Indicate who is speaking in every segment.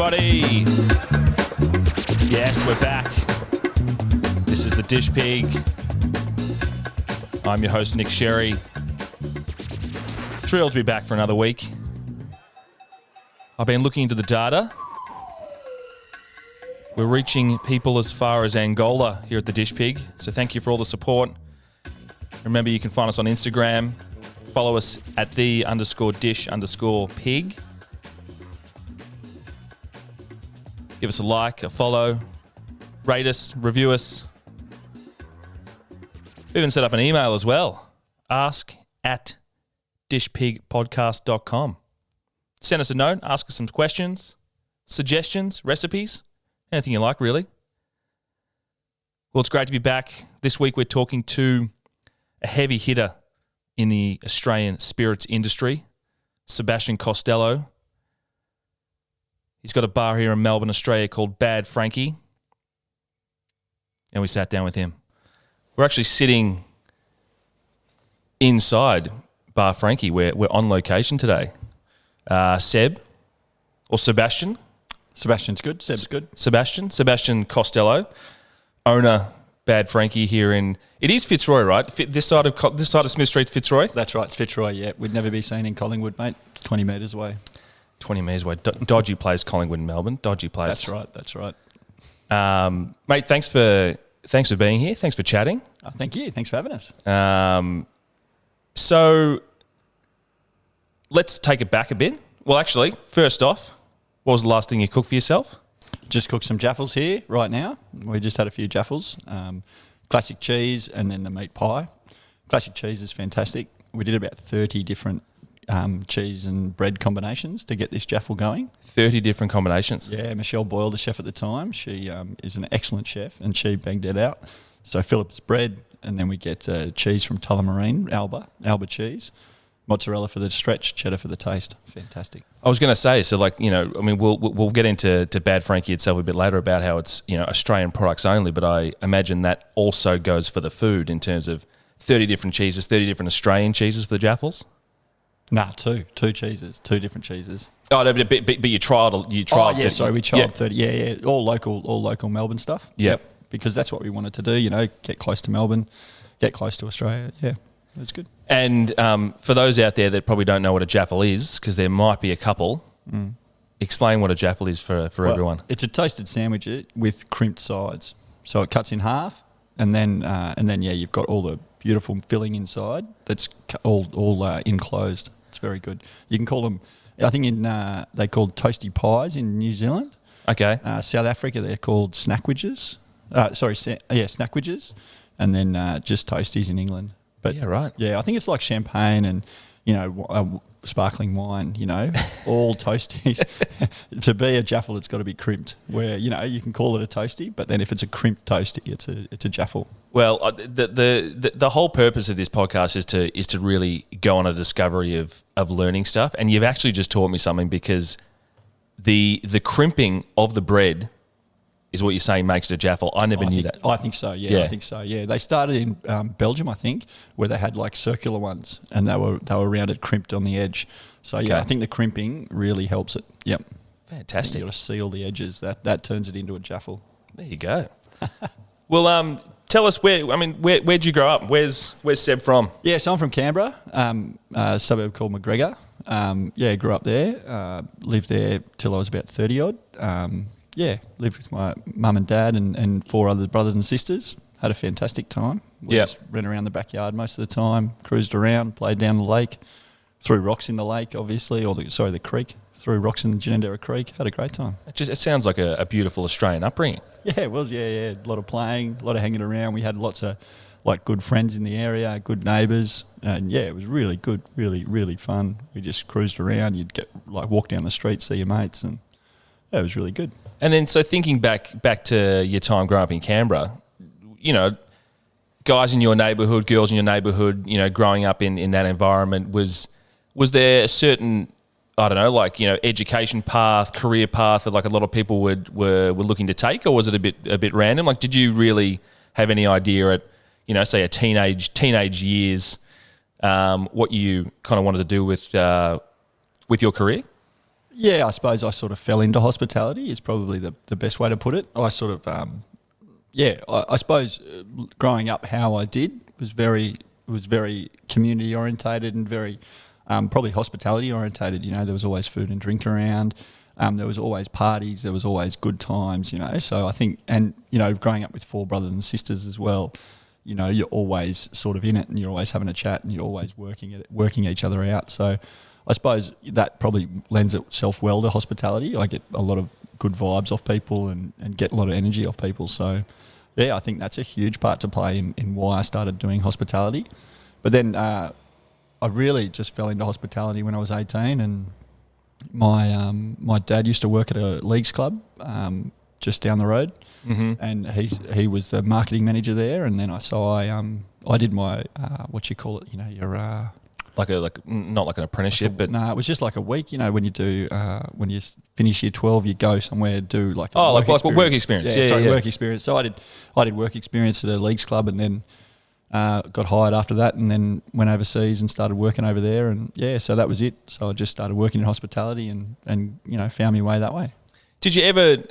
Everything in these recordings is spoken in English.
Speaker 1: everybody. Yes, we're back. This is the Dish Pig. I'm your host, Nick Sherry. Thrilled to be back for another week. I've been looking into the data. We're reaching people as far as Angola here at the Dish Pig, so thank you for all the support. Remember, you can find us on Instagram. Follow us at _dish_pig. Give us a like, a follow, rate us, review us. We even set up an email as well. ask@dishpigpodcast.com. Send us a note, ask us some questions, suggestions, recipes, anything you like, really. Well, it's great to be back. This week we're talking to a heavy hitter in the Australian spirits industry, Sebastien Costello. He's got a bar here in Melbourne, Australia called Bad Frankie. And we sat down with him. We're actually sitting inside Bar Frankie. We're on location today. Seb, or Sebastien.
Speaker 2: Sebastian's good. Seb's good.
Speaker 1: Sebastien Costello, owner Bad Frankie here in. It is Fitzroy, right? This side of Smith Street, Fitzroy.
Speaker 2: That's right. It's Fitzroy. Yeah, we'd never be seen in Collingwood, mate. It's 20 metres away.
Speaker 1: 20 metres away. Dodgy place, Collingwood and Melbourne. Dodgy place.
Speaker 2: That's right.
Speaker 1: Mate, thanks for being here. Thanks for chatting.
Speaker 2: Oh, thank you. Thanks for having us.
Speaker 1: So let's take it back a bit. Well, actually, first off, what was the last thing you cooked for yourself?
Speaker 2: Just cooked some jaffles here right now. We just had a few jaffles. Classic cheese and then the meat pie. Classic cheese is fantastic. We did about 30 different cheese and bread combinations to get this jaffle going.
Speaker 1: 30 different combinations?
Speaker 2: Yeah, Michelle Boyle, the chef at the time, she is an excellent chef and she banged it out. So Philip's bread, and then we get cheese from Tullamarine, Alba cheese, mozzarella for the stretch, cheddar for the taste. Fantastic.
Speaker 1: I was going to say, so we'll get into Bad Frankie itself a bit later about how it's Australian products only, but I imagine that also goes for the food in terms of 30 different cheeses, 30 different Australian cheeses for the jaffles.
Speaker 2: Nah, two cheeses, two different cheeses.
Speaker 1: Oh, no, but you tried.
Speaker 2: We tried 30. Yeah, all local Melbourne stuff.
Speaker 1: Yep.
Speaker 2: Because that's what we wanted to do. Get close to Melbourne, get close to Australia. Yeah, it was good.
Speaker 1: And for those out there that probably don't know what a jaffle is, because there might be a couple, explain what a jaffle is for everyone.
Speaker 2: It's a toasted sandwich with crimped sides. So it cuts in half, and then you've got all the beautiful filling inside. That's all enclosed. It's very good. You can call them. I think they called toasty pies in New Zealand.
Speaker 1: Okay.
Speaker 2: South Africa they're called snackwidges. Snackwidges, and then just toasties in England. But
Speaker 1: yeah, right.
Speaker 2: Yeah, I think it's like champagne and sparkling wine. All toasties. To be a jaffle, it's got to be crimped. Where you can call it a toasty, but then if it's a crimped toasty, it's a jaffle. Well,
Speaker 1: the whole purpose of this podcast is to really go on a discovery of learning stuff, and you've actually just taught me something, because the crimping of the bread is what you're saying makes it a jaffle. I never knew that.
Speaker 2: I think so, yeah. I think so, yeah. They started in Belgium, I think, where they had like circular ones, and they were rounded, crimped on the edge. So, yeah, okay. I think the crimping really helps it. Yep.
Speaker 1: Fantastic.
Speaker 2: You've got to seal the edges. That turns it into a jaffle.
Speaker 1: There you go. Well, tell us where'd you grow up? Where's Seb from?
Speaker 2: Yeah, so I'm from Canberra, a suburb called McGregor. Grew up there. Lived there till I was about 30-odd. Lived with my mum and dad and 4 other brothers and sisters. Had a fantastic time. We just ran around the backyard most of the time, cruised around, played down the lake, threw rocks in the lake, obviously, the creek. Threw rocks in the Ginninderra Creek. Had a great time.
Speaker 1: It sounds like a beautiful Australian upbringing.
Speaker 2: Yeah, it was, yeah. A lot of playing, a lot of hanging around. We had lots of good friends in the area, good neighbours. And, yeah, it was really good, really, really fun. We just cruised around. You'd walk down the street, see your mates, and it was really good.
Speaker 1: And then, so thinking back to your time growing up in Canberra, guys in your neighbourhood, girls in your neighbourhood, growing up in that environment, was there a certain, education path, career path that a lot of people were looking to take, or was it a bit random? Did you really have any idea at, say a teenage years, what you kind of wanted to do with your career?
Speaker 2: Yeah, I suppose I sort of fell into hospitality is probably the best way to put it. I sort of, I suppose growing up how I did was very community orientated and very probably hospitality orientated. You know, there was always food and drink around. There was always parties. There was always good times, you know. So I think, and, you know, growing up with 4 brothers and sisters as well, you know, you're always sort of in it and you're always having a chat and you're always working each other out. So I suppose that probably lends itself well to hospitality. I get a lot of good vibes off people and get a lot of energy off people. So, yeah, I think that's a huge part to play in why I started doing hospitality. But then I really just fell into hospitality when I was 18, and my dad used to work at a leagues club just down the road, and he was the marketing manager there. And then I did my what you call it, you know, your
Speaker 1: not like an apprenticeship, but
Speaker 2: no, it was just like a week. You know, when you do when you finish year 12, you go somewhere do like
Speaker 1: work experience.
Speaker 2: Work experience. So I did work experience at a leagues club, and then got hired after that, and then went overseas and started working over there, and so that was it. So I just started working in hospitality, and you know, found my way that way.
Speaker 1: Did you ever?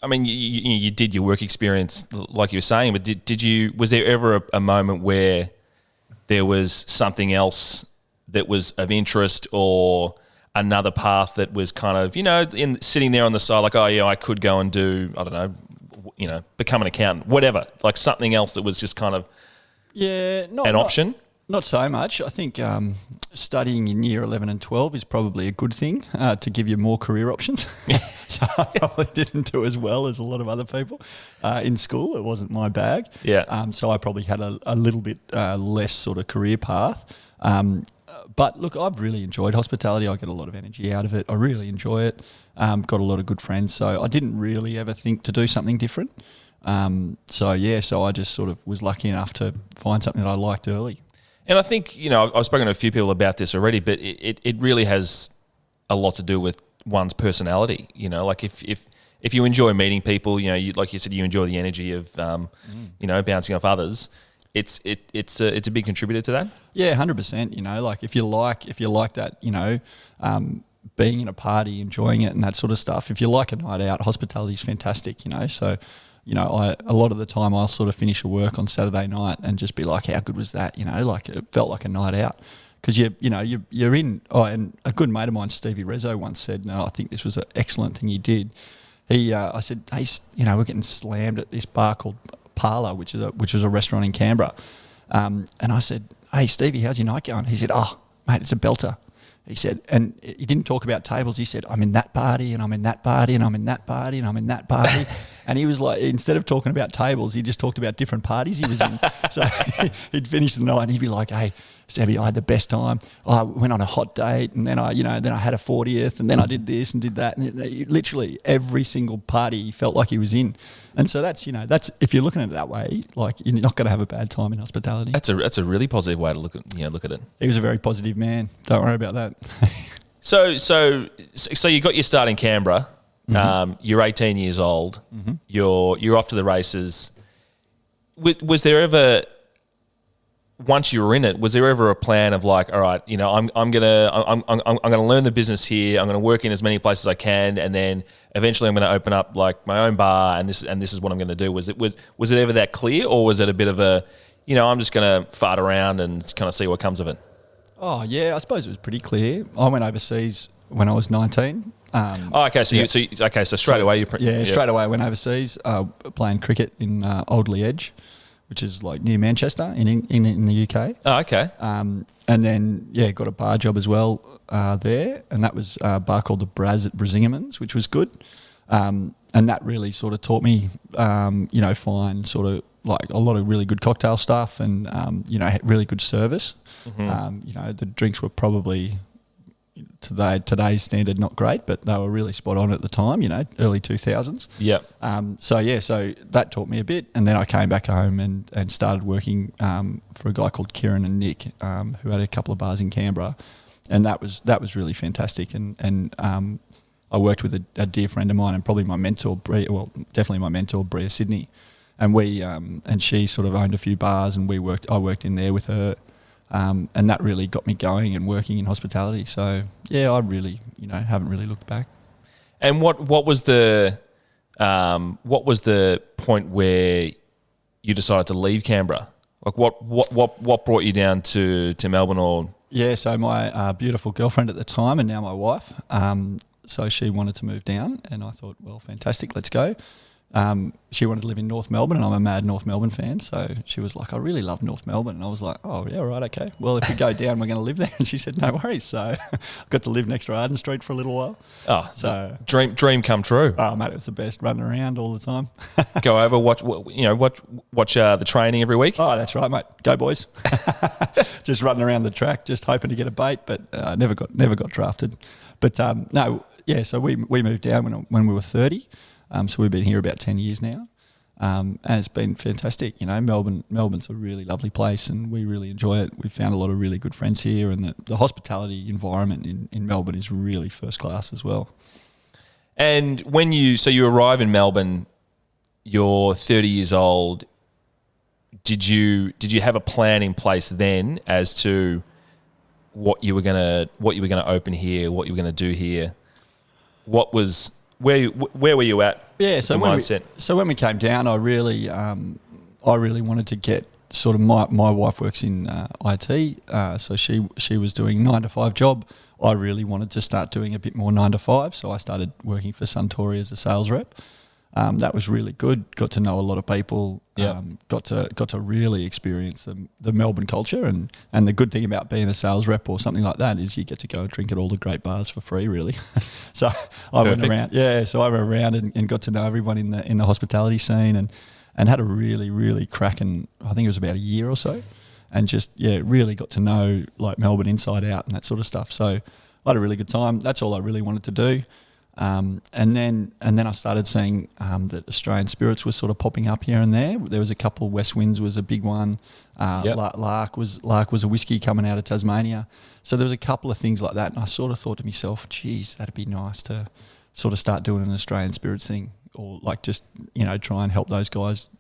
Speaker 1: I mean, you did your work experience like you were saying, but did you? Was there ever a moment where there was something else that was of interest, or another path that was kind of, you know, sitting there on the side, like, oh yeah, I could go and do, I don't know, you know, become an accountant, whatever, like something else that was just kind of an option?
Speaker 2: Not so much. I think studying in year 11 and 12 is probably a good thing to give you more career options. So I probably didn't do as well as a lot of other people in school. It wasn't my bag.
Speaker 1: Yeah.
Speaker 2: So I probably had a little bit less sort of career path. But look, I've really enjoyed hospitality. I get a lot of energy out of it. I really enjoy it. Got a lot of good friends. So I didn't really ever think to do something different. So I just sort of was lucky enough to find something that I liked early.
Speaker 1: And I think, you know, I've spoken to a few people about this already, but it really has a lot to do with one's personality. You know, like if you enjoy meeting people, you know, like you said, you enjoy the energy of, you know, bouncing off others. It's a big contributor to that. Yeah,
Speaker 2: 100%. You know, like if you like that, you know, being in a party, enjoying it, and that sort of stuff. If you like a night out, hospitality is fantastic. You know, so you know, a lot of the time I'll sort of finish a work on Saturday night and just be like, how good was that? You know, like it felt like a night out because you're in. Oh, and a good mate of mine, Stevie Rezzo, once said, no, I think this was an excellent thing he did. I said, hey, you know, we're getting slammed at this bar called Parlour, which is a restaurant in Canberra, and I said, hey Stevie, how's your night going? He said, oh mate, it's a belter. He said, and he didn't talk about tables. He said, I'm in that party and I'm in that party and I'm in that party and I'm in that party. And he was like, instead of talking about tables, he just talked about different parties he was in. So he'd finish the night and he'd be like, hey, Sebby, I had the best time. I went on a hot date, and then I had a 40th, and then I did this and did that. And literally every single party he felt like he was in. And so that's if you're looking at it that way, like you're not going to have a bad time in hospitality.
Speaker 1: That's a really positive way to look at it.
Speaker 2: He was a very positive man. Don't worry about that.
Speaker 1: So you got your start in Canberra. Mm-hmm. You're 18 years old. Mm-hmm. You're off to the races. Was there ever, once you were in it, was there ever a plan of like, all right, you know, I'm gonna learn the business here. I'm gonna work in as many places as I can, and then eventually I'm gonna open up like my own bar, and this is what I'm gonna do. Was it ever that clear, or was it a bit of a, you know, I'm just gonna fart around and kind of see what comes of it? Oh yeah,
Speaker 2: I suppose it was pretty clear. I went overseas when I was 19.
Speaker 1: Okay. So straight away
Speaker 2: straight away I went overseas playing cricket in Oldley Edge, which is like near Manchester in the UK.
Speaker 1: Oh, okay.
Speaker 2: And then got a bar job as well there, and that was a bar called the Brasingamans, which was good. And that really sort of taught me, find sort of like a lot of really good cocktail stuff, and really good service. Mm-hmm. The drinks were probably today's standard not great, but they were really spot on at the time, early 2000s.
Speaker 1: Yeah.
Speaker 2: So that taught me a bit, and then I came back home and started working for a guy called Kieran and Nick, who had a couple of bars in Canberra, and that was really fantastic. And I worked with a dear friend of mine and probably my mentor, definitely my mentor, Bria Sydney, and we and she sort of owned a few bars, and I worked in there with her. And that really got me going and working in hospitality. So yeah, I really, haven't really looked back.
Speaker 1: And what was the point where you decided to leave Canberra? Like what brought you down to Melbourne? Or
Speaker 2: Yeah, so my beautiful girlfriend at the time, and now my wife, so she wanted to move down, and I thought, well, fantastic, let's go. She wanted to live in North Melbourne, and I'm a mad North Melbourne fan, so she was like, I really love North Melbourne. And I was like, oh, yeah, right, okay. Well, if we go down, we're going to live there. And she said, no worries. So I got to live next to Arden Street for a little while.
Speaker 1: Oh, so dream come true.
Speaker 2: Oh, mate, it was the best, running around all the time.
Speaker 1: Go over, watch the training every week.
Speaker 2: Oh, that's right, mate. Go, boys. Just running around the track, just hoping to get a bait, but never got drafted. But no, yeah, so we moved down when we were 30. So we've been here about 10 years now, and it's been fantastic. Melbourne's a really lovely place, and we really enjoy it. We've found a lot of really good friends here, and the hospitality environment in Melbourne is really first class as well.
Speaker 1: And when you arrive in Melbourne, you're 30 years old. Did you have a plan in place then as to what you were gonna open here, what you were gonna do here? Where were you at?
Speaker 2: Yeah, so when we came down, I really wanted to get sort of my wife works in IT, so she was doing 9-to-5 job. I really wanted to start doing a bit more 9-to-5, so I started working for Suntory as a sales rep. That was really good. Got to know a lot of people. Got to really experience the Melbourne culture, and the good thing about being a sales rep or something like that is you get to go and drink at all the great bars for free, really. So I went around. Yeah, so I went around and got to know everyone in the hospitality scene, and had a really, really cracking, I think it was about a year or so, and just really got to know like Melbourne inside out and that sort of stuff. So I had a really good time. That's all I really wanted to do. And then I started seeing that Australian spirits were sort of popping up here and there. There was a couple. West Winds was a big one. Lark was a whiskey coming out of Tasmania. So there was a couple of things like that, and I sort of thought to myself, geez, that'd be nice to sort of start doing an Australian spirits thing, or like just try and help those guys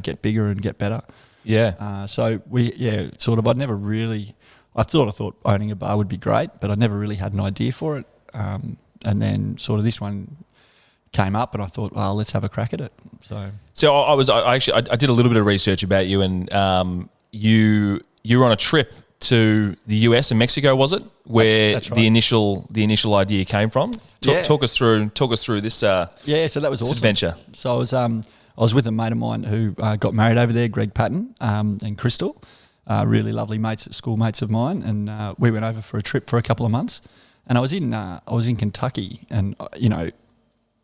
Speaker 2: get bigger and get better.
Speaker 1: Yeah.
Speaker 2: So I'd never really. I thought owning a bar would be great, but I never really had an idea for it. And then sort of this one came up, and I thought, well, let's have a crack at it.
Speaker 1: So I did a little bit of research about you, and you were on a trip to the US and Mexico, was it? Where that's right. the initial idea came from? Talk us through this. So
Speaker 2: that was awesome.
Speaker 1: Adventure.
Speaker 2: So I was with a mate of mine who got married over there, Greg Patton and Crystal, really lovely mates, schoolmates of mine, and we went over for a trip for a couple of months. And I was in Kentucky, and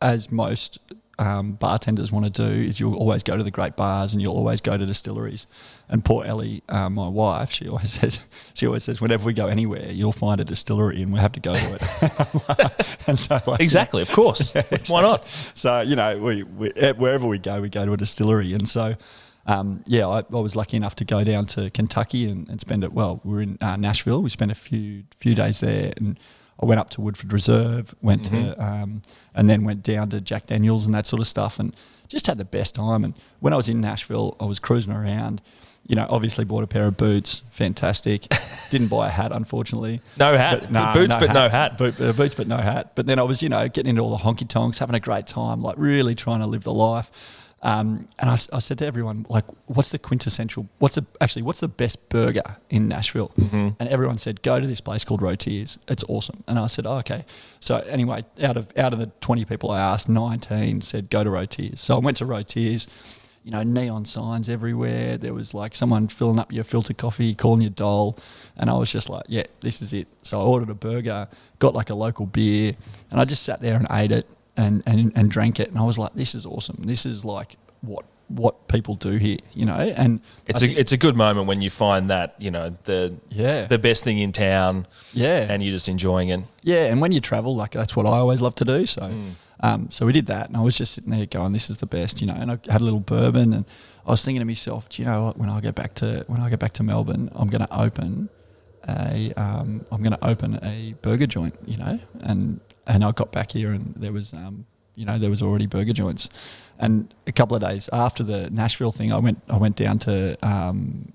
Speaker 2: as most bartenders want to do, is you'll always go to the great bars and you'll always go to distilleries. And poor Ellie, my wife, she always says, whenever we go anywhere, you'll find a distillery and we have to go to it. And so,
Speaker 1: exactly, of course, yeah, exactly. Why not?
Speaker 2: So we wherever we go to a distillery, and so. I was lucky enough to go down to Kentucky and spend it. Well, we were in Nashville. We spent a few days there, and I went up to Woodford Reserve, to and then went down to Jack Daniel's and that sort of stuff, and just had the best time. And when I was in Nashville, I was cruising around. Obviously bought a pair of boots, fantastic. Didn't buy a hat, unfortunately.
Speaker 1: No hat, boots, but no hat.
Speaker 2: Boots, but no hat. But then I was, getting into all the honky tonks, having a great time, like really trying to live the life. And I said to everyone, like, what's the best burger in Nashville? Mm-hmm. And everyone said, go to this place called Rotier's. It's awesome. And I said, oh, okay. So anyway, out of the 20 people I asked, 19 said, go to Rotier's. So I went to Rotier's, neon signs everywhere. There was like someone filling up your filter coffee, calling you doll. And I was just like, yeah, this is it. So I ordered a burger, got like a local beer, and I just sat there and ate it. And drank it, and I was like, this is awesome. This is like what people do here, and
Speaker 1: it's a good moment when you find that, the best thing in town, and you're just enjoying it.
Speaker 2: Yeah, and when you travel, like that's what I always love to do. So so we did that, and I was just sitting there going, this is the best, and I had a little bourbon, and I was thinking to myself, do you know what, when I get back to Melbourne, I'm going to open a burger joint, and I got back here, and there was, there was already burger joints. And a couple of days after the Nashville thing, I went down to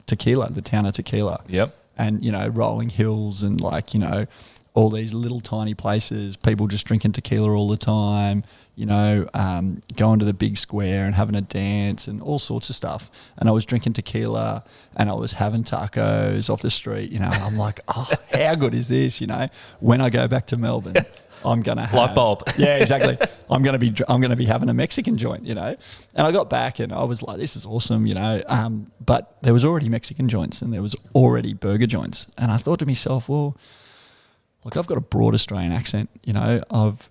Speaker 2: Tequila, the town of Tequila.
Speaker 1: Yep.
Speaker 2: And, rolling hills and all these little tiny places, people just drinking tequila all the time, going to the big square and having a dance and all sorts of stuff. And I was drinking tequila and I was having tacos off the street, I'm like, oh, how good is this? When I go back to Melbourne, I'm going to have
Speaker 1: light bulb.
Speaker 2: Yeah, exactly. I'm going to be having a Mexican joint, And I got back and I was like, this is awesome, but there was already Mexican joints and there was already burger joints. And I thought to myself, well, look, I've got a broad Australian accent. I've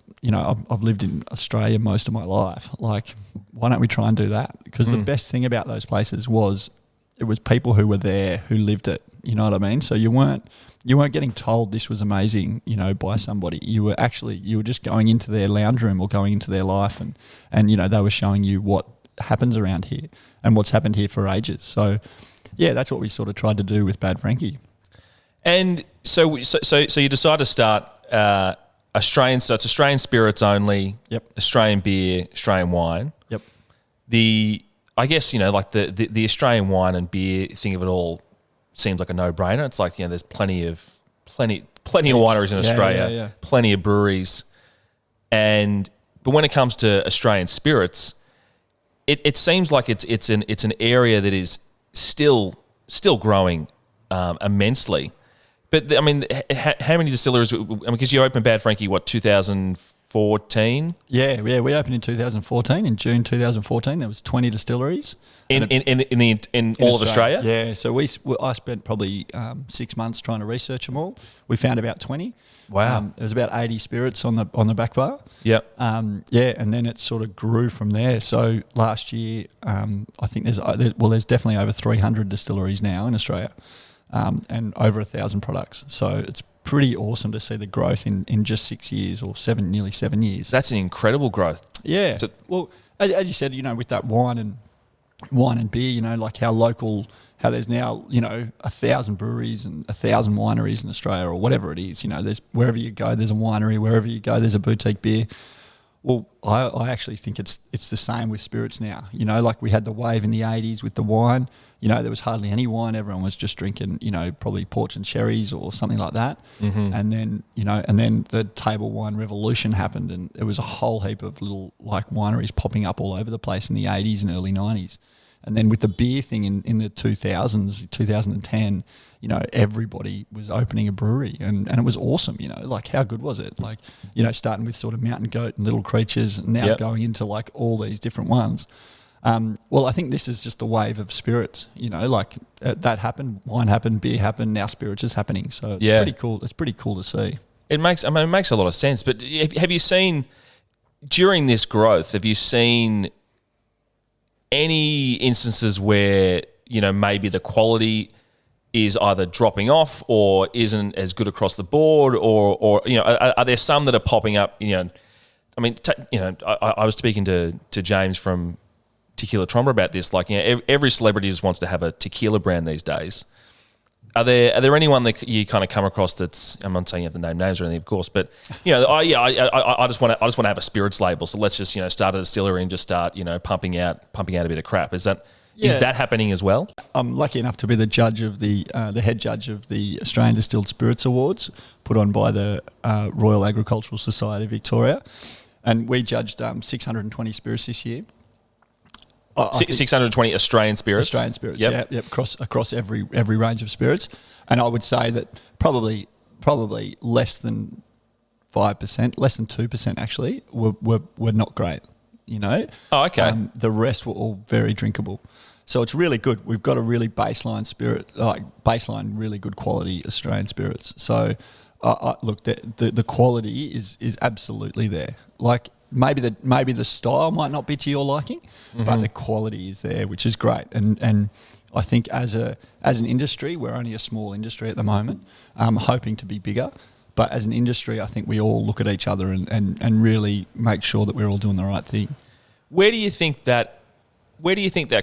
Speaker 2: lived in Australia most of my life. Like, why don't we try and do that? Because the best thing about those places was it was people who were there who lived it. You know what I mean? So you weren't getting told this was amazing, by somebody. You were just going into their lounge room or going into their life, and they were showing you what happens around here and what's happened here for ages. So, yeah, that's what we sort of tried to do with Bad Frankie.
Speaker 1: And so you decide to start Australian. So it's Australian spirits only.
Speaker 2: Yep.
Speaker 1: Australian beer, Australian wine.
Speaker 2: Yep.
Speaker 1: I guess the Australian wine and beer thing of it all seems like a no-brainer. It's like there's plenty of wineries in Australia, plenty of breweries, but when it comes to Australian spirits, it seems like it's an area that is still growing immensely. But how many distilleries? Because you opened Bad Frankie, 2014?
Speaker 2: Yeah, we opened in 2014. In June 2014, there was 20 distilleries
Speaker 1: in all of Australia.
Speaker 2: Yeah, so I spent probably 6 months trying to research them all. We found about 20.
Speaker 1: Wow,
Speaker 2: there was about 80 spirits on the back bar.
Speaker 1: Yep.
Speaker 2: And then it sort of grew from there. So last year, I think there's definitely over 300 distilleries now in Australia. And over 1,000 products. So it's pretty awesome to see the growth in just 6 years or nearly 7 years.
Speaker 1: That's an incredible growth.
Speaker 2: Yeah. So, well, as you said, with that wine and beer, like how there's now, 1,000 breweries and 1,000 wineries in Australia or whatever it is. There's wherever you go, there's a winery. Wherever you go, there's a boutique beer. Well, I actually think it's the same with spirits now. Like we had the wave in the 80s with the wine. There was hardly any wine. Everyone was just drinking, probably porch and cherries or something like that. Mm-hmm. And then, and then the table wine revolution happened, and there was a whole heap of little like wineries popping up all over the place in the 80s and early 90s. And then with the beer thing in the 2000s, 2010, everybody was opening a brewery and it was awesome, like how good was it? Like, starting with sort of Mountain Goat and Little Creatures and now going into like all these different ones. Well, I think this is just the wave of spirits, like that happened, wine happened, beer happened, now spirits is happening. So it's pretty cool. It's pretty cool to see. It
Speaker 1: makes a lot of sense. But have you seen, during this growth, have you seen any instances where, maybe the quality is either dropping off or isn't as good across the board, or are there some that are popping up? I was speaking to James from Tequila Tromba about this. Like, every celebrity just wants to have a tequila brand these days. Are there anyone that you kind of come across that's? I'm not saying you have to name names or anything, of course, but I just want to have a spirits label. So let's just start a distillery and just start pumping out a bit of crap. Is that happening as well?
Speaker 2: I'm lucky enough to be the judge of the head judge of the Australian Distilled Spirits Awards, put on by the Royal Agricultural Society of Victoria, and we judged 620 spirits this year.
Speaker 1: 620 Australian spirits.
Speaker 2: Australian spirits, yep. Across every range of spirits, and I would say that probably less than 5%, less than 2% actually were not great.
Speaker 1: Oh, okay.
Speaker 2: The rest were all very drinkable, so it's really good. We've got a really baseline really good quality Australian spirits. So, look, the quality is absolutely there. Like, maybe the style might not be to your liking, but the quality is there, which is great. And I think as an industry, we're only a small industry at the moment, hoping to be bigger. But as an industry, I think we all look at each other and really make sure that we're all doing the right thing.
Speaker 1: Where do you think that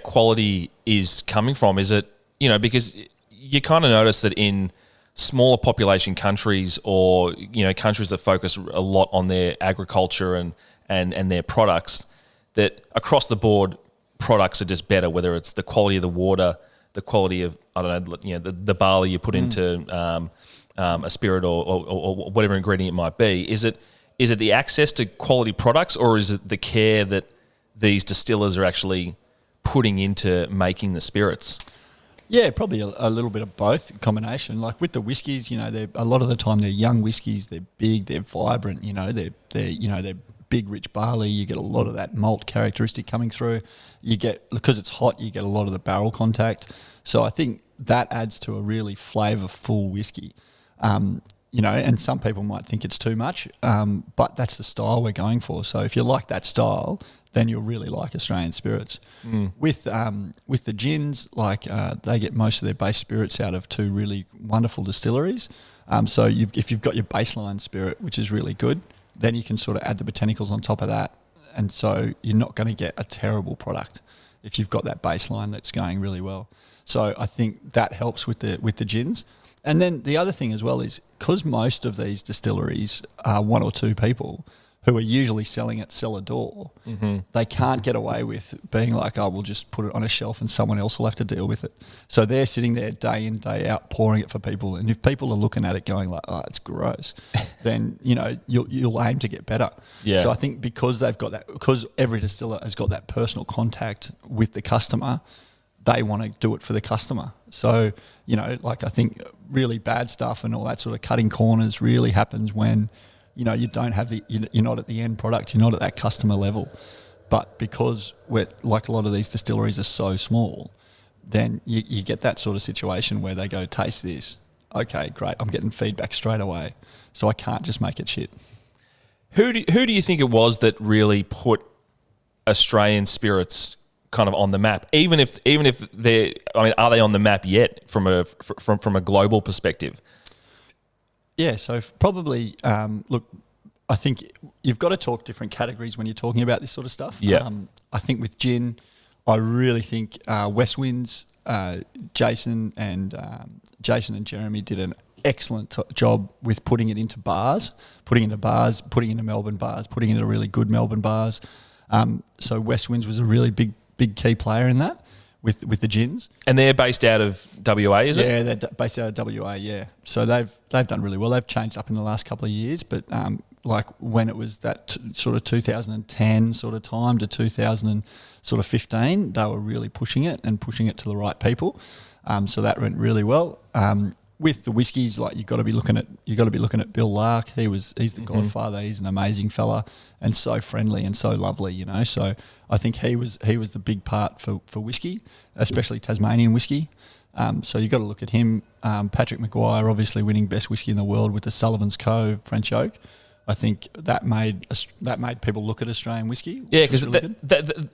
Speaker 1: quality is coming from? Is it, because you kind of notice that in smaller population countries, or countries that focus a lot on their agriculture and and their products, that across the board products are just better, whether it's the quality of the water, the quality of, I don't know, you know, the barley you put into a spirit or whatever ingredient it might be. Is it the access to quality products, or is it the care that these distillers are actually putting into making the spirits?
Speaker 2: Yeah, probably a little bit of both, combination. Like with the whiskies, you know, a lot of the time they're young whiskies, they're big, they're vibrant, you know, they're big, rich barley. You get a lot of that malt characteristic coming through. You get, because it's hot, you get a lot of the barrel contact. So I think that adds to a really flavourful whiskey. You know, and some people might think it's too much, but that's the style we're going for. So if you like that style, then you'll really like Australian spirits. With the gins, like they get most of their base spirits out of two really wonderful distilleries. So if you've got your baseline spirit, which is really good, then you can sort of add the botanicals on top of that, and so you're not going to get a terrible product if you've got that baseline that's going really well. So I think that helps with the gins. And then the other thing as well is, because most of these distilleries are one or two people who are usually selling at cellar door, they can't get away with being like, oh, we'll just put it on a shelf and someone else will have to deal with it. So they're sitting there day in, day out, pouring it for people. And if people are looking at it going like, oh, it's gross, then, you know, you'll aim to get better.
Speaker 1: Yeah.
Speaker 2: So I think because they've got that, because every distiller has got that personal contact with the customer, they want to do it for the customer. So, you know, like I think really bad stuff and all that sort of cutting corners really happens when, you know, you don't have you're not at the end product, you're not at that customer level. But because we're, like a lot of these distilleries are so small, then you get that sort of situation where they go, taste this. Okay, great. I'm getting feedback straight away. So I can't just make it shit.
Speaker 1: Who do you think it was that really put Australian spirits kind of on the map? Even if they're, I mean, are they on the map yet from a global perspective?
Speaker 2: Yeah, so probably, look, I think you've got to talk different categories when you're talking about this sort of stuff.
Speaker 1: Yeah.
Speaker 2: I think with gin, I really think West Winds, Jason and Jeremy did an excellent job with putting it into bars, putting into Melbourne bars, putting into really good Melbourne bars. So West Winds was a really big key player in that with the gins.
Speaker 1: And they're based out of WA, is it?
Speaker 2: Yeah, they're based out of WA, yeah. So they've done really well. They've changed up in the last couple of years, but like when it was that sort of 2010 sort of time to 2015, they were really pushing it to the right people. So that went really well. With the whiskies, like you got to be looking at Bill Lark. He's the godfather. He's an amazing fella and so friendly and so lovely, you know. So I think he was the big part for whiskey, especially Tasmanian whiskey. So you got to look at him. Patrick Maguire, obviously winning best whiskey in the world with the Sullivan's Cove French Oak. I think that made people look at Australian whiskey.
Speaker 1: Yeah, because
Speaker 2: really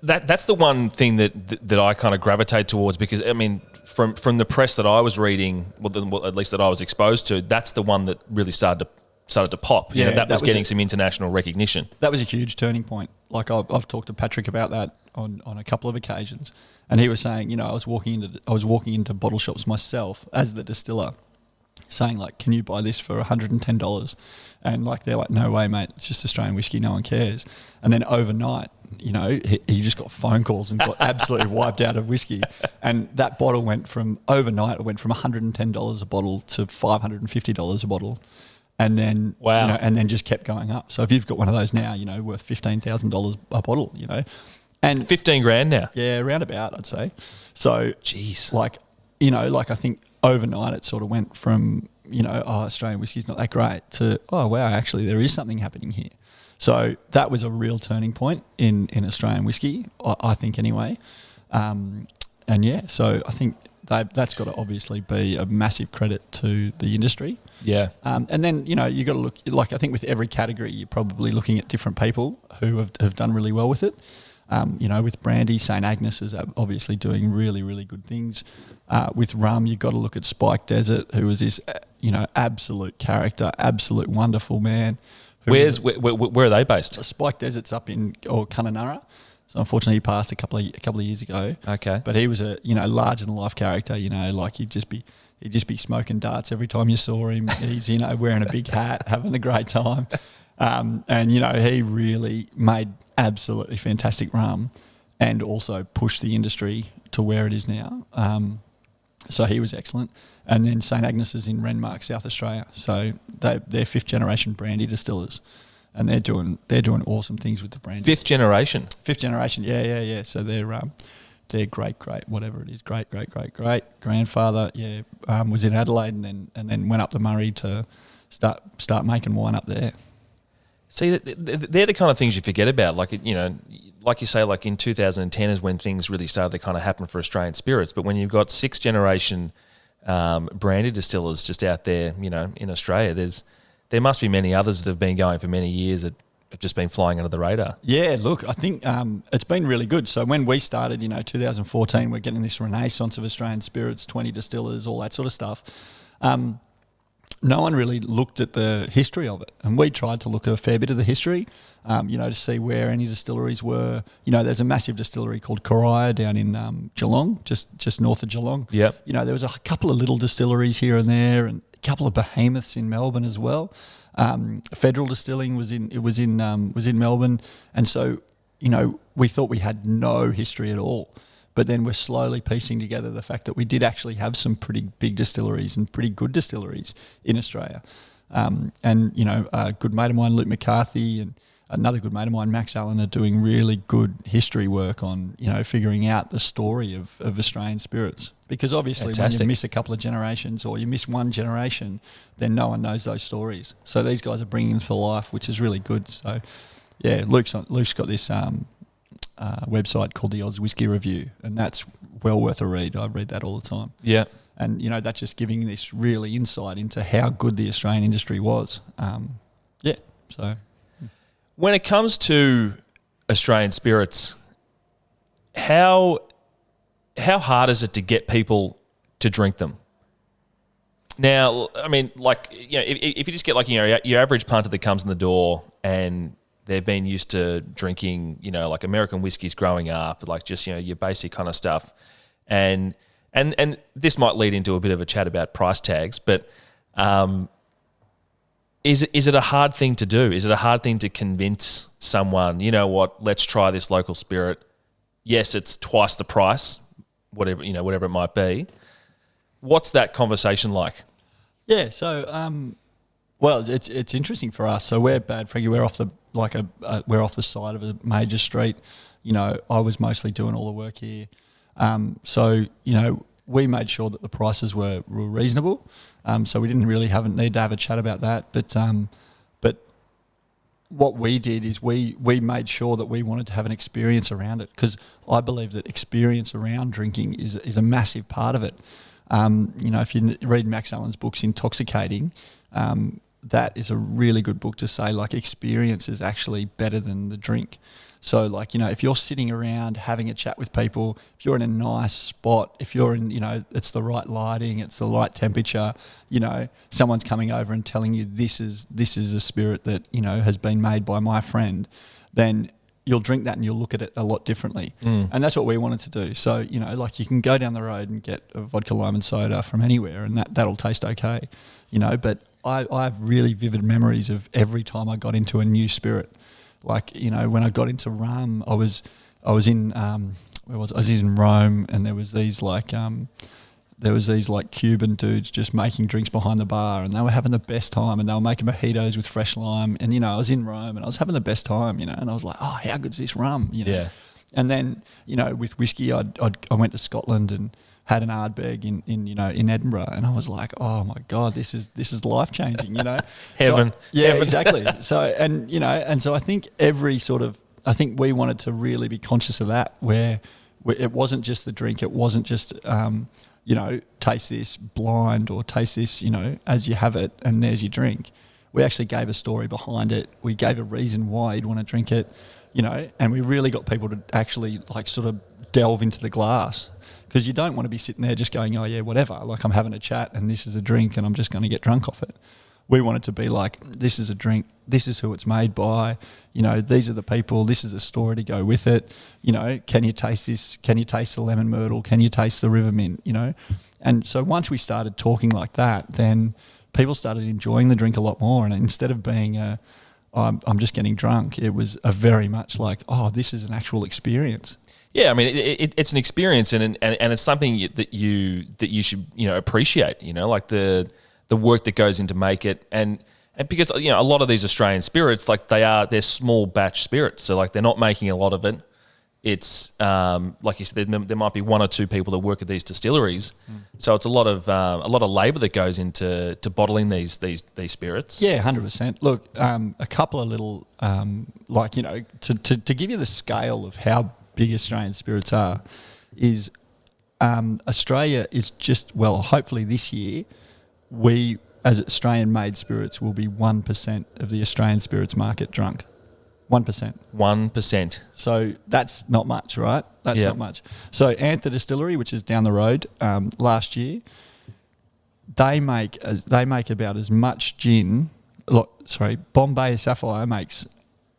Speaker 1: that's the one thing that I kind of gravitate towards, because I mean, from the press that I was reading, well, at least that I was exposed to, that's the one that really started to pop.
Speaker 2: Yeah,
Speaker 1: you know, that was getting some international recognition.
Speaker 2: That was a huge turning point. Like I've talked to Patrick about that on a couple of occasions, and he was saying, you know, I was walking into bottle shops myself as the distiller, saying like, can you buy this for $110? And like they're like, no way, mate, it's just Australian whiskey, no one cares. And then overnight, you know, he just got phone calls and got absolutely wiped out of whiskey. And that bottle went from $110 a bottle to $550 a bottle. And then
Speaker 1: wow.
Speaker 2: You know, and then just kept going up. So if you've got one of those now, you know, worth $15,000 a bottle, you know. And
Speaker 1: 15 grand now.
Speaker 2: Yeah, roundabout, I'd say. So
Speaker 1: jeez.
Speaker 2: Like, you know, like I think overnight it sort of went from, you know, oh, Australian whiskey's not that great to, oh, wow, actually there is something happening here. So that was a real turning point in Australian whiskey, I think anyway. And yeah, so I think that's got to obviously be a massive credit to the industry.
Speaker 1: Yeah.
Speaker 2: And then, you know, you got to look, like I think with every category, you're probably looking at different people who have done really well with it. You know, with brandy, St. Agnes is obviously doing really, really good things. With rum, you've got to look at Spike Desert, who is this, you know, absolute character, absolute wonderful man.
Speaker 1: Where are they based?
Speaker 2: Spike Desert's up in Kununurra. So unfortunately, he passed a couple of years ago.
Speaker 1: Okay,
Speaker 2: but he was a, you know, larger than life character. You know, like he'd just be smoking darts every time you saw him. He's, you know, wearing a big hat, having a great time. And, he really made absolutely fantastic rum and also pushed the industry to where it is now. So he was excellent. And then St Agnes's in Renmark, South Australia. So they're fifth generation brandy distillers, and they're doing awesome things with the brandy.
Speaker 1: Fifth generation,
Speaker 2: yeah. So they're great, whatever it is, great grandfather. Yeah, was in Adelaide and then went up the Murray to start making wine up there.
Speaker 1: See, they're the kind of things you forget about. Like like you say, like in 2010 is when things really started to kind of happen for Australian spirits. But when you've got sixth generation brandy distillers just out there, in Australia, there must be many others that have been going for many years that have just been flying under the radar.
Speaker 2: Yeah, look, I think it's been really good. So when we started, 2014, we're getting this renaissance of Australian spirits, 20 distillers, all that sort of stuff. No one really looked at the history of it, and we tried to look at a fair bit of the history, to see where any distilleries were. There's a massive distillery called Coraya down in Geelong, just north of Geelong.
Speaker 1: Yep.
Speaker 2: There was a couple of little distilleries here and there, and a couple of behemoths in Melbourne as well. Federal Distilling was in Melbourne, and so we thought we had no history at all. But then we're slowly piecing together the fact that we did actually have some pretty big distilleries and pretty good distilleries in Australia. A good mate of mine, Luke McCarthy, and another good mate of mine, Max Allen, are doing really good history work on, figuring out the story of Australian spirits. Because obviously
Speaker 1: Fantastic.
Speaker 2: When you miss a couple of generations or you miss one generation, then no one knows those stories. So these guys are bringing them to life, which is really good. So, yeah, Luke's got this website called the Oz Whiskey Review, and that's well worth a read. I read that all the time.
Speaker 1: Yeah.
Speaker 2: And, that's just giving this really insight into how good the Australian industry was. So...
Speaker 1: When it comes to Australian spirits, how hard is it to get people to drink them? Now, I mean, if you just get your average punter that comes in the door and they've been used to drinking, like American whiskies growing up, like just your basic kind of stuff, and this might lead into a bit of a chat about price tags, but. Is it a hard thing to do? Is it a hard thing to convince someone, let's try this local spirit? Yes, it's twice the price, whatever it might be. What's that conversation like?
Speaker 2: Yeah, so it's interesting for us. So we're bad, Frankie. We're off the side of a major street. I was mostly doing all the work here. We made sure that the prices were reasonable. So we didn't really need to have a chat about that. But what we did is we made sure that we wanted to have an experience around it, because I believe that experience around drinking is a massive part of it. If you read Max Allen's books, Intoxicating, that is a really good book to say, experience is actually better than the drink. So, if you're sitting around having a chat with people, if you're in a nice spot, if you're in, it's the right lighting, it's the right temperature, someone's coming over and telling you this is a spirit that, has been made by my friend, then you'll drink that and you'll look at it a lot differently. And that's what we wanted to do. So, you can go down the road and get a vodka lime and soda from anywhere, and that'll taste okay, but I have really vivid memories of every time I got into a new spirit. When I got into rum, I was in where was I? I was in Rome, and there was these Cuban dudes just making drinks behind the bar, and they were having the best time, and they were making mojitos with fresh lime, and I was in Rome and I was having the best time, and I was like, oh, how good's this rum,
Speaker 1: Yeah.
Speaker 2: And then with whiskey, I went to Scotland and had an Ardbeg in Edinburgh, and I was like, oh my God, this is life changing,
Speaker 1: Heaven. Heaven.
Speaker 2: Exactly. So and so I think I think we wanted to really be conscious of that, where it wasn't just the drink, it wasn't just taste this blind or taste this as you have it and there's your drink. We actually gave a story behind it. We gave a reason why you'd want to drink it, and we really got people to actually sort of delve into the glass. Because you don't want to be sitting there just going, oh yeah, whatever, I'm having a chat and this is a drink and I'm just going to get drunk off it. We want it to be this is a drink, this is who it's made by, these are the people, this is a story to go with it. Can you taste this? Can you taste the lemon myrtle? Can you taste the river mint? And so once we started talking like that, then people started enjoying the drink a lot more. And instead of being I'm just getting drunk. It was a very much like, oh, this is an actual experience.
Speaker 1: Yeah, I mean, it's an experience, and it's something that you should appreciate. Like the work that goes into make it, and because a lot of these Australian spirits, like they're small batch spirits, so like they're not making a lot of it. It's like you said, there might be one or two people that work at these distilleries, so it's a lot of labour that goes into bottling these spirits.
Speaker 2: Yeah, 100%. Look, a couple of little to give you the scale of how big Australian spirits are, is Australia is just, well, hopefully this year we as Australian made spirits will be 1% of the Australian spirits market drunk. 1%.
Speaker 1: 1%.
Speaker 2: So that's not much, right? That's not much. So Anther Distillery, which is down the road, last year, they make about as much gin. Bombay Sapphire makes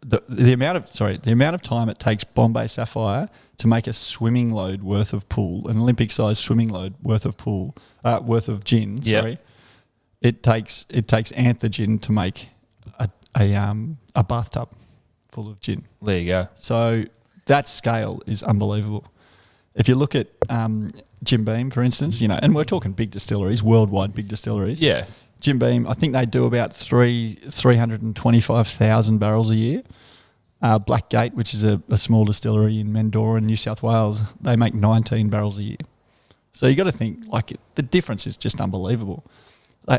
Speaker 2: the amount of time it takes Bombay Sapphire to make a swimming load worth of pool, an Olympic sized swimming load worth of gin.
Speaker 1: Yep.
Speaker 2: It takes Anther gin to make a bathtub full of gin.
Speaker 1: There you go.
Speaker 2: So that scale is unbelievable. If you look at Jim Beam, for instance, and we're talking big distilleries, worldwide big distilleries.
Speaker 1: Yeah.
Speaker 2: Jim Beam, I think they do about 325,000 barrels a year. Blackgate, which is a small distillery in Mendora, New South Wales, they make 19 barrels a year. So you got to think, like, the difference is just unbelievable.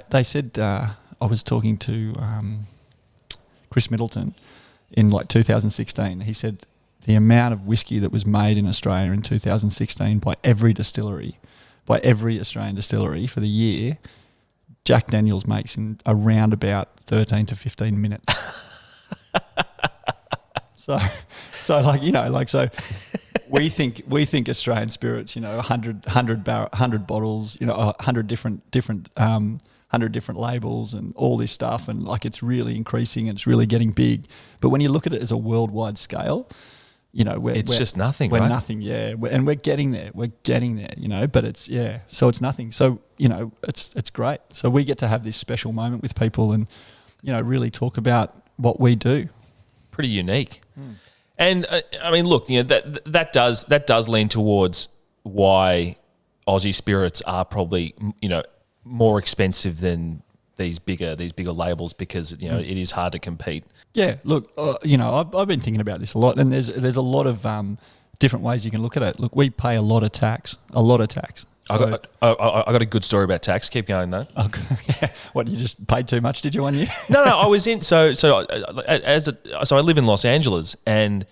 Speaker 2: They said, I was talking to Chris Middleton in like 2016. He said the amount of whiskey that was made in Australia in 2016 by every Australian distillery for the year, Jack Daniels makes in around about 13 to 15 minutes. So we think Australian spirits, 100 bottles, 100 different labels and all this stuff, and like it's really increasing and it's really getting big. But when you look at it as a worldwide scale, we're
Speaker 1: just nothing.
Speaker 2: We're
Speaker 1: right?
Speaker 2: nothing, yeah. And we're getting there. But it's so it's nothing. So it's great. So we get to have this special moment with people and really talk about what we do.
Speaker 1: Pretty unique. And I mean, look, that does lean towards why Aussie spirits are probably more expensive than these bigger labels, because it is hard to compete.
Speaker 2: Yeah, look, I've been thinking about this a lot, and there's a lot of different ways you can look at it. Look, we pay a lot of tax. So,
Speaker 1: I got a good story about tax. Keep going though.
Speaker 2: Okay. What, you just paid too much, did you, one year?
Speaker 1: No. I was in. So I live in Los Angeles, and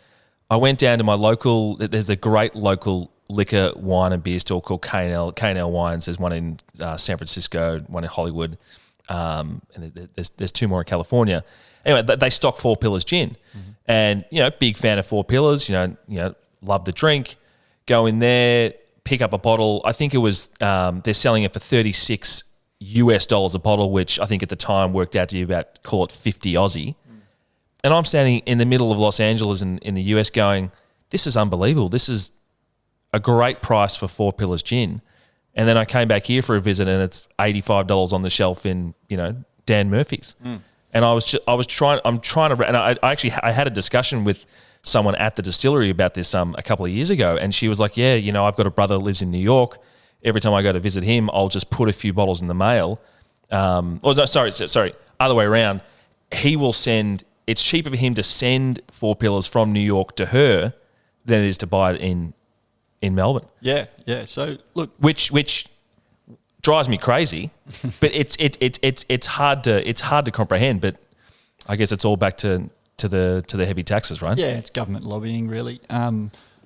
Speaker 1: I went down to my local. There's a great local liquor, wine, and beer store called K&L Wines. There's one in San Francisco, one in Hollywood, and there's two more in California. Anyway, they stock Four Pillars gin, and big fan of Four Pillars. Love the drink. Go in there, pick up a bottle. I think it was they're selling it for $36 a bottle, which I think at the time worked out to be about, call it 50 Aussie. And I'm standing in the middle of Los Angeles in the US going, this is unbelievable. This is a great price for Four Pillars gin. And then I came back here for a visit, and it's $85 on the shelf in Dan Murphy's. And I had a discussion with someone at the distillery about this a couple of years ago, and she was like, yeah, I've got a brother that lives in New York. Every time I go to visit him, I'll just put a few bottles in the mail. Other way around. He will send, it's cheaper for him to send Four Pillars from New York to her than it is to buy it in Melbourne.
Speaker 2: Yeah. So look,
Speaker 1: which drives me crazy, but it's hard to comprehend. But I guess it's all back to the heavy taxes, right?
Speaker 2: Yeah, it's government lobbying, really.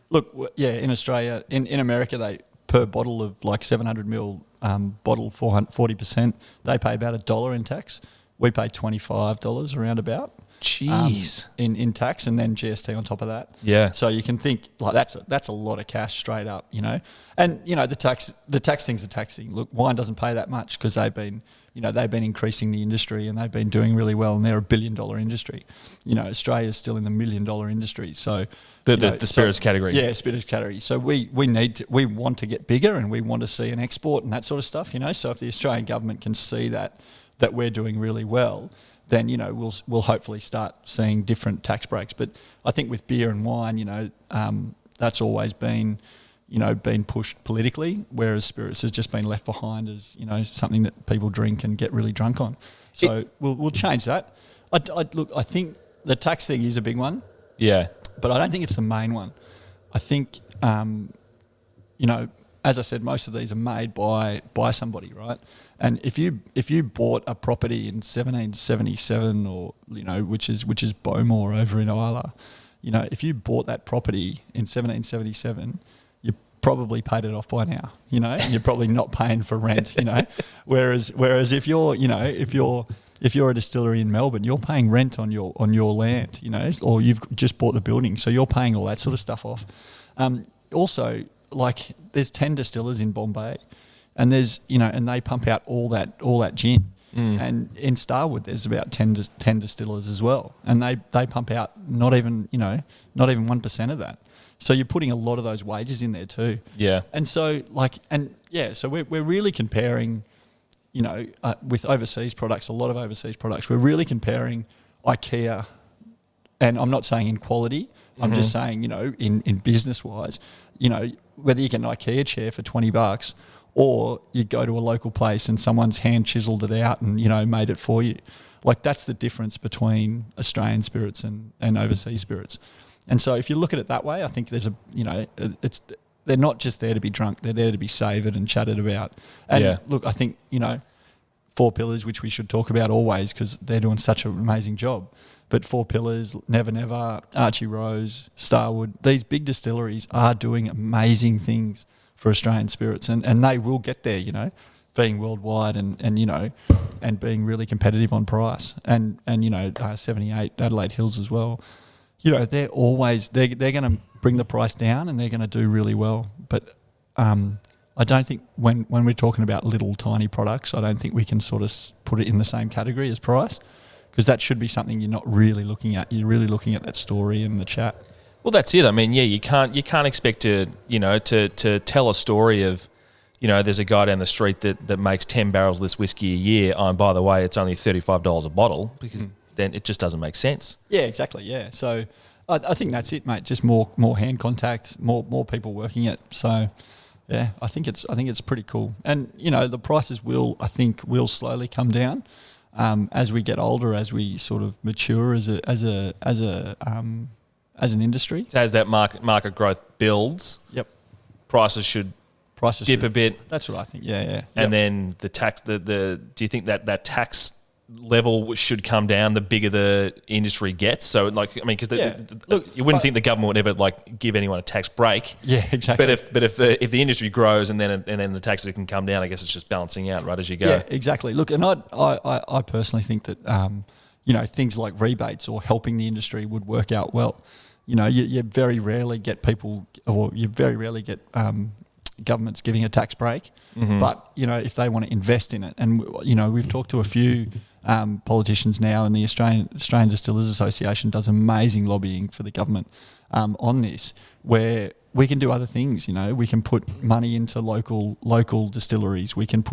Speaker 2: Look, in Australia, in America, they per bottle of like 700 ml bottle, 40%, they pay about $1 in tax. We pay $25 around about.
Speaker 1: Jeez.
Speaker 2: In tax, and then GST on top of that.
Speaker 1: Yeah.
Speaker 2: So you can think like that's a lot of cash straight up, And the tax thing's a tax thing. Look, wine doesn't pay that much because they've been increasing the industry, and they've been doing really well, and they're a $1 billion industry. Australia's still in the $1 million industry. So
Speaker 1: the spirits category.
Speaker 2: Yeah, spirits category. So we want to get bigger, and we want to see an export and that sort of stuff, So if the Australian government can see that we're doing really well, then we'll hopefully start seeing different tax breaks. But I think with beer and wine, that's always been pushed politically, whereas spirits has just been left behind as something that people drink and get really drunk on. So we'll change that. I think the tax thing is a big one.
Speaker 1: Yeah,
Speaker 2: but I don't think it's the main one. I think as I said, most of these are made by somebody, right? And if you bought a property in 1777 or which is Bowmore over in Isla, if you bought that property in 1777, you probably paid it off by now, and you're probably not paying for rent, Whereas if you're a distillery in Melbourne, you're paying rent on your land, or you've just bought the building, so you're paying all that sort of stuff off. Also, like there's 10 distillers in Bombay, and there's and they pump out all that gin. And in Starwood there's about 10 distillers as well, and they pump out not even 1% of that. So you're putting a lot of those wages in there too.
Speaker 1: Yeah.
Speaker 2: And so so we're really comparing, with overseas products, a lot of overseas products, we're really comparing IKEA, and I'm not saying in quality, I'm just saying, in business wise, whether you get an IKEA chair for $20 or you go to a local place and someone's hand chiseled it out and, made it for you. Like that's the difference between Australian spirits and overseas spirits. And so if you look at it that way, I think there's they're not just there to be drunk, they're there to be savoured and chatted about. And look, I think, Four Pillars, which we should talk about always because they're doing such an amazing job. But Four Pillars, Never Never, Archie Rose, Starwood, these big distilleries are doing amazing things for Australian spirits, and they will get there, being worldwide and being really competitive on price. And 78 Adelaide Hills as well. They're always they're going to bring the price down and they're going to do really well. But I don't think when we're talking about little tiny products, I don't think we can sort of put it in the same category as price, because that should be something you're not really looking at. You're really looking at that story and the chat.
Speaker 1: Well, that's it. I mean, you can't expect to to tell a story of, there's a guy down the street that makes 10 barrels of this whiskey a year. Oh, and by the way, it's only $35 a bottle, because then it just doesn't make sense. Yeah,
Speaker 2: exactly. Yeah. So I think that's it, mate. Just more hand contact, more people working it. So yeah, I think it's pretty cool. And the prices will slowly come down as we get older, as we sort of mature as an industry.
Speaker 1: So as that market growth builds, prices should dip a bit.
Speaker 2: That's what I think. Yeah.
Speaker 1: And then the tax, do you think that tax level should come down the bigger the industry gets? So because you wouldn't think the government would ever give anyone a tax break.
Speaker 2: Yeah, exactly.
Speaker 1: But if the industry grows and then the taxes can come down, I guess it's just balancing out right as you go.
Speaker 2: Yeah, exactly. Look, and I personally think that things like rebates or helping the industry would work out well. You very rarely get governments giving a tax break, but if they want to invest in it, and we've talked to a few politicians now, and the Australian Distillers Association does amazing lobbying for the government on this, where we can do other things. We can put money into local distilleries. We can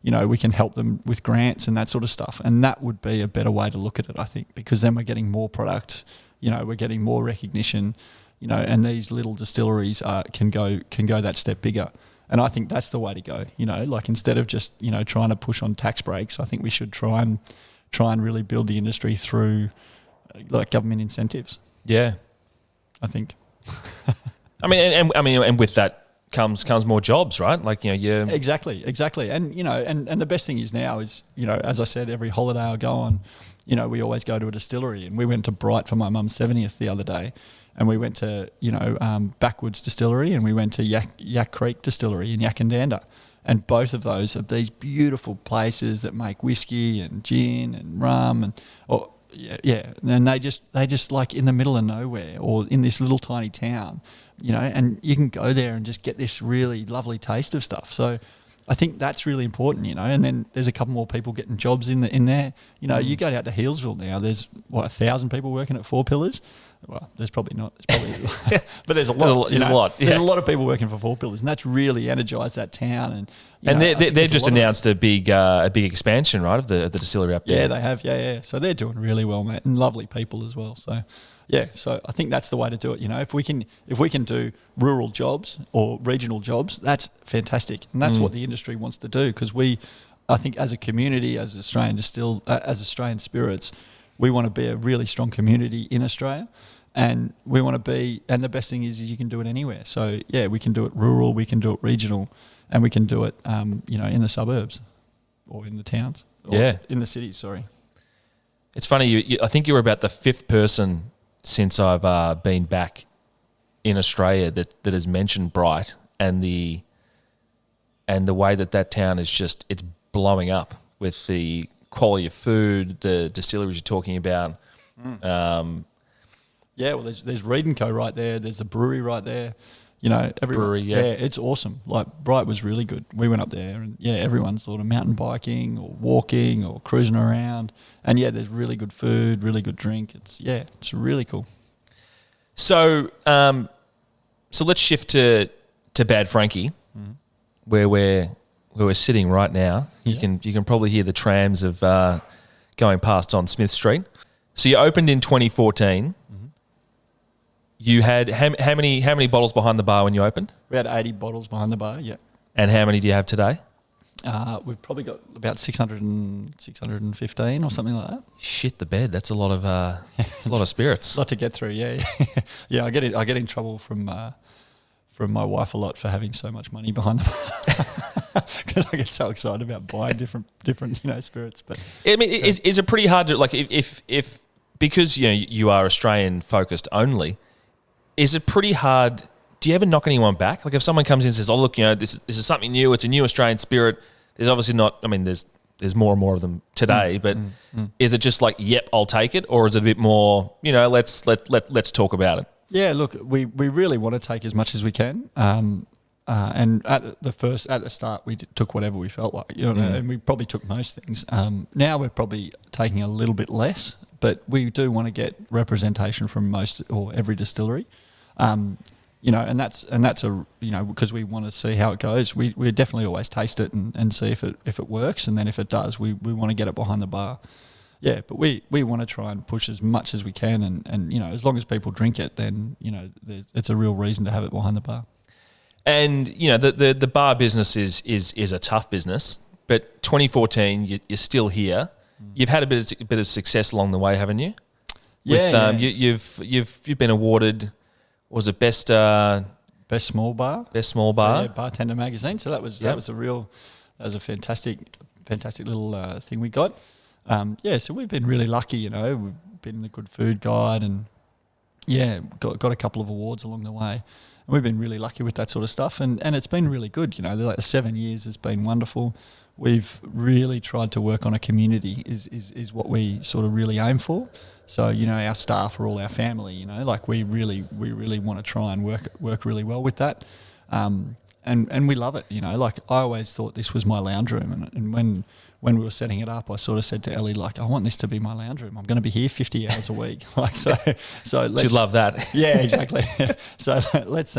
Speaker 2: we can help them with grants and that sort of stuff, and that would be a better way to look at it, I think, because then we're getting more product. We're getting more recognition. And these little distilleries can go that step bigger. And I think that's the way to go. Instead of just trying to push on tax breaks, I think we should try and really build the industry through government incentives.
Speaker 1: Yeah,
Speaker 2: I think.
Speaker 1: and with that comes more jobs, right?
Speaker 2: Exactly. And and the best thing is now is as I said, every holiday I go on, we always go to a distillery, and we went to Bright for my mum's 70th the other day. And we went to, Backwoods Distillery, and we went to Yak Creek Distillery in Yakandanda. And both of those are these beautiful places that make whiskey and gin and rum and and they just in the middle of nowhere or in this little tiny town, and you can go there and just get this really lovely taste of stuff. So I think that's really important, you know. And then there's a couple more people getting jobs in there. You know, you go out to Healesville now. There's 1,000 people working at Four Pillars. Well, there's probably not. There's probably, but there's a lot.
Speaker 1: There's a lot. Yeah.
Speaker 2: There's a lot of people working for Four Pillars, and that's really energised that town. And
Speaker 1: they've just announced a big expansion, right, of the distillery up there.
Speaker 2: Yeah, they have. Yeah. So they're doing really well, mate, and lovely people as well. So. Yeah, so I think that's the way to do it. You know, if we can do rural jobs or regional jobs, that's fantastic, and that's what the industry wants to do. Because I think as a community, as Australian spirits, we want to be a really strong community in Australia, and we want to be. And the best thing is you can do it anywhere. So yeah, we can do it rural, we can do it regional, and we can do it, in the suburbs, or in the towns, or in the cities. Sorry.
Speaker 1: It's funny. I think you were about the fifth person since I've been back in Australia that has mentioned Bright and the way that town is just, it's blowing up with the quality of food, the distilleries you're talking about.
Speaker 2: Well, there's Reed & Co right there. There's a brewery right there. You know,
Speaker 1: brewery,
Speaker 2: yeah, it's awesome. Like Bright was really good. We went up there, and everyone's sort of mountain biking or walking or cruising around, and there's really good food, really good drink. It's really cool.
Speaker 1: So, so let's shift to Bad Frankie, where we're sitting right now.
Speaker 2: Yeah.
Speaker 1: You can probably hear the trams of going past on Smith Street. So you opened in 2014. You had how many bottles behind the bar when you opened?
Speaker 2: We had 80 bottles behind the bar, yeah.
Speaker 1: And how many do you have today?
Speaker 2: We've probably got about 615 or something like that.
Speaker 1: Shit the bed. That's a lot of spirits.
Speaker 2: A lot to get through, yeah. Yeah, I get in trouble from my wife a lot for having so much money behind the bar because I get so excited about buying different spirits. But
Speaker 1: I mean, is it pretty hard to, like, if because you are Australian focused only? Is it pretty hard? Do you ever knock anyone back? Like if someone comes in and says, "Oh, look, this is something new. It's a new Australian spirit." There's obviously not. I mean, there's more and more of them today. But is it just like, "Yep, I'll take it," or is it a bit more? Let's talk about it.
Speaker 2: Yeah, look, we really want to take as much as we can. And at the start, we took whatever we felt like, and we probably took most things. Now we're probably taking a little bit less, but we do want to get representation from most or every distillery. And that's because we want to see how it goes. We definitely always taste it and see if it works, and then if it does, we want to get it behind the bar. Yeah, but we want to try and push as much as we can, and as long as people drink it, then it's a real reason to have it behind the bar.
Speaker 1: And the bar business is a tough business, but 2014 you're still here. You've had a bit of success along the way, haven't you?
Speaker 2: Yeah.
Speaker 1: You've been awarded. Was it best
Speaker 2: small bar?
Speaker 1: Best small bar.
Speaker 2: Yeah, Bartender Magazine. So that was a fantastic little thing we got. So we've been really lucky. We've been in the Good Food Guide, and got a couple of awards along the way. And we've been really lucky with that sort of stuff, and it's been really good. Like the 7 years has been wonderful. We've really tried to work on a community is what we sort of really aim for. So, our staff are all our family, like we really want to try and work really well with that. And we love it, like I always thought this was my lounge room. And when we were setting it up, I sort of said to Ellie, like, I want this to be my lounge room. I'm going to be here 50 hours a week. So let's...
Speaker 1: She'd love that.
Speaker 2: Yeah, exactly. So let's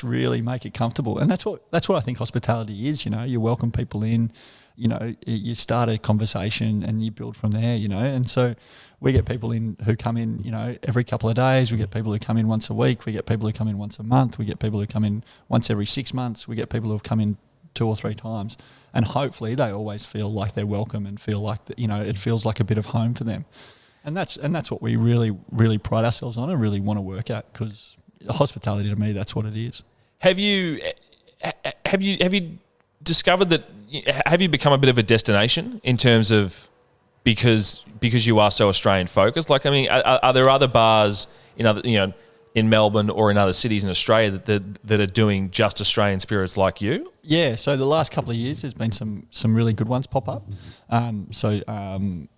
Speaker 2: really make it comfortable. And that's what I think hospitality is, you welcome people in, you start a conversation and you build from there, and so we get people in who come in, every couple of days. We get people who come in once a week. We get people who come in once a month. We get people who come in once every 6 months. We get people who have come in 2 or 3 times. And hopefully they always feel like they're welcome and feel like that, it feels like a bit of home for them. And that's what we really, really pride ourselves on and really want to work at, because hospitality to me, that's what it is.
Speaker 1: Have you discovered that? Have you become a bit of a destination in terms of because you are so Australian focused? Like, I mean, are there other bars in other in Melbourne or in other cities in Australia that are doing just Australian spirits like you?
Speaker 2: Yeah, so the last couple of years there's been some really good ones pop up. Rosebarm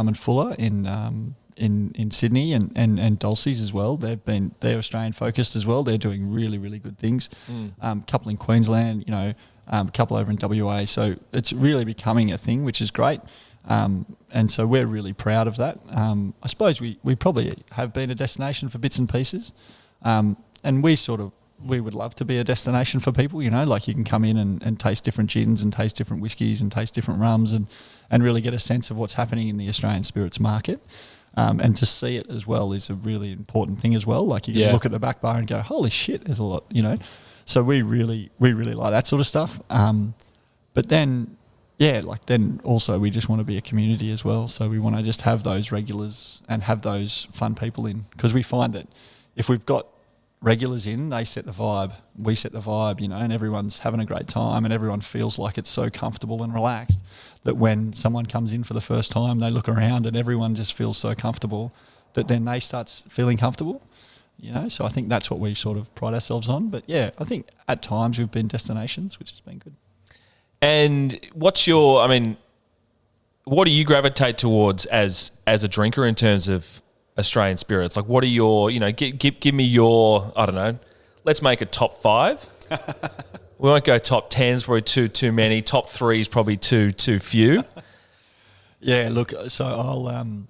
Speaker 2: and Fuller in in Sydney and Dulce's as well. They're Australian focused as well. They're doing really, really good things. Couple in Queensland, a couple over in WA. So it's really becoming a thing, which is great. And so we're really proud of that. I suppose we probably have been a destination for bits and pieces. And we would love to be a destination for people, like you can come in and taste different gins and taste different whiskies and taste different rums and really get a sense of what's happening in the Australian spirits market. And to see it as well is a really important thing as well. Like you can look at the back bar and go, holy shit, there's a lot, So we really like that sort of stuff. But then, then also we just want to be a community as well. So we want to just have those regulars and have those fun people in, because we find that if we've got regulars in, they set the vibe, we set the vibe, and everyone's having a great time and everyone feels like it's so comfortable and relaxed that when someone comes in for the first time, they look around and everyone just feels so comfortable that then they start feeling comfortable, So I think that's what we sort of pride ourselves on. But yeah, I think at times we've been destinations, which has been good.
Speaker 1: And what do you gravitate towards as a drinker in terms of Australian spirits? Like, what are your, give me your, I don't know, let's make a top 5. We won't go top 10's probably too many. Top 3 is probably too few.
Speaker 2: Yeah, look, so I'll,